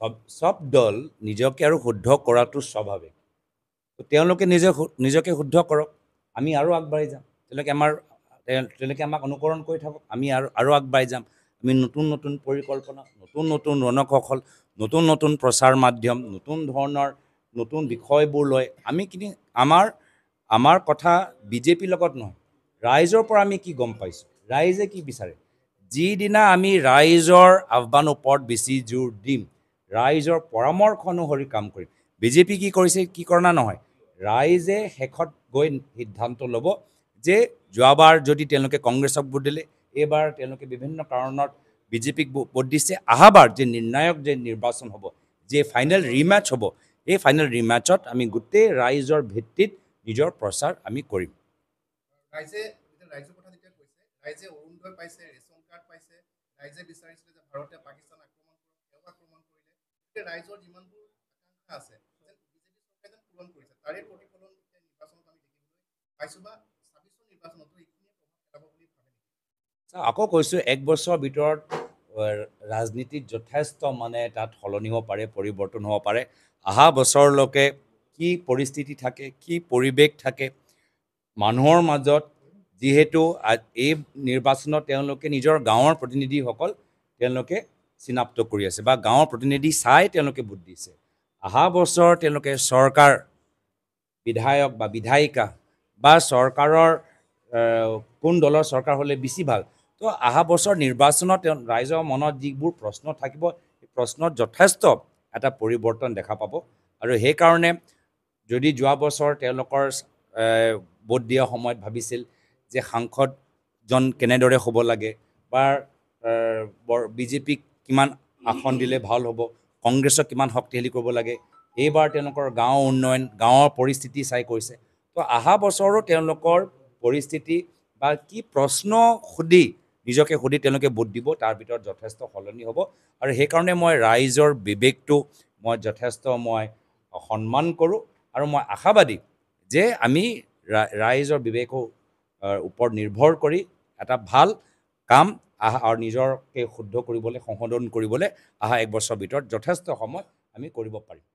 সব দল নিজকে আৰু শুদ্ধ কৰাটো স্বাভাৱিক তেওঁলোকে নিজকে শুদ্ধ কৰক আমি আৰু আগবাঢ়ি যাম তেওঁলোকে আমাক অনুকৰণ কৰি থাকক আমি আৰু আগবাঢ়ি যাম আমি নতুন নতুন পৰিকল্পনা নতুন নতুন ৰণকৌশল নতুন নতুন প্ৰচাৰ মাধ্যম নতুন ধৰণৰ নতুন বিষয়বোৰ লৈ আমি আমাৰ কথা বিজেপিৰ লগত নহয় ৰাইজৰ পৰা আমি কি গম পাইছোঁ ৰাইজে কি বিচাৰে যিদিনা আমি ৰাইজৰ আহ্বানৰ ওপৰত বেছি জোৰ দিম ৰাইজৰ পৰামৰ্শ অনুসৰি কাম কৰিম বিজেপি কি কৰিছে কি কৰা নহয় ৰাইজে শেষত গৈ সিদ্ধান্ত ল'ব যে যোৱাবাৰ যদি তেওঁলোকে কংগ্ৰেছক ভোট দিলে এইবাৰ তেওঁলোকে বিভিন্ন কাৰণত বিজেপিক ভোট দিছে আহাবাৰ যে নিৰ্ণায়ক যে নিৰ্বাচন হ'ব যে ফাইনেল ৰিমেচ হ'ব এই ফাইনেল ৰিমেচত আমি গোটেই ৰাইজৰ ভিত্তিত নিজৰ প্ৰচাৰ আমি কৰিম ৰাইজৰ কথা যেতিয়া কৈছে ৰাইজে অৰুণোদয় পাইছে ৰেচন কাৰ্ড পাইছে ৰাইজে বিচাৰিছিলে যে ভাৰতে পাকিস্তান আক্ৰমণ কৰিলে ৰাইজৰ যিমানবোৰ আকাংক্ষা আছে যেন বিজেপি চৰকাৰে যেন পূৰণ কৰিছে তাৰে প্ৰতিফলন নিৰ্বাচনত আমি দেখিবলৈ পাইছোঁ বা ২৬ৰ নিৰ্বাচনতো এইখিনিয়ে প্ৰভাৱ পেলাব বুলি ভাবে নেকি আকৌ কৈছোঁ এক বছৰৰ ভিতৰত ৰাজনীতিত যথেষ্ট তাত সলনি হ'ব পাৰে পৰিৱৰ্তন হ'ব পাৰে অহা বছৰলৈকে কি পৰিস্থিতি থাকে কি পৰিৱেশ থাকে মানুহৰ মাজত যিহেতু এই নিৰ্বাচনত তেওঁলোকে নিজৰ গাঁৱৰ প্ৰতিনিধিসকল তেওঁলোকে চিনাক্ত কৰি আছে বা গাঁৱৰ প্ৰতিনিধি চাই তেওঁলোকে ভোট দিছে অহা বছৰ তেওঁলোকে চৰকাৰ বিধায়ক বা বিধায়িকা বা চৰকাৰৰ কোন দলৰ চৰকাৰ হ'লে বেছি ভাল তো অহা বছৰ নিৰ্বাচনত ৰাইজৰ মনত যিবোৰ প্ৰশ্ন থাকিব সেই প্ৰশ্নত যথেষ্ট এটা পৰিৱৰ্তন দেখা পাব আৰু সেইকাৰণে যদি যোৱা বছৰ তেওঁলোকৰ ভোট দিয়া সময়ত ভাবিছিল যে সাংসদজন কেনেদৰে হ'ব লাগে বা বিজেপিক কিমান আসন দিলে ভাল হ'ব কংগ্ৰেছক কিমান শক্তিশালী কৰিব লাগে এইবাৰ তেওঁলোকৰ গাঁও উন্নয়ন গাঁৱৰ পৰিস্থিতি চাই কৰিছে তো অহা বছৰো তেওঁলোকৰ পৰিস্থিতি বা কি প্ৰশ্ন নিজকে সুধি তেওঁলোকে ভোট দিব তাৰ ভিতৰত যথেষ্ট সলনি হ'ব আৰু সেইকাৰণে মই ৰাইজৰ বিবেকটো মই যথেষ্ট সন্মান কৰোঁ আৰু মই আশাবাদী যে আমি ৰাইজৰ বিবেকৰ ওপৰত নিৰ্ভৰ কৰি এটা ভাল কাম আৰু নিজকে শুদ্ধ কৰিবলৈ সংশোধন কৰিবলৈ অহা এক বছৰৰ ভিতৰত যথেষ্ট সময় আমি কৰিব পাৰিম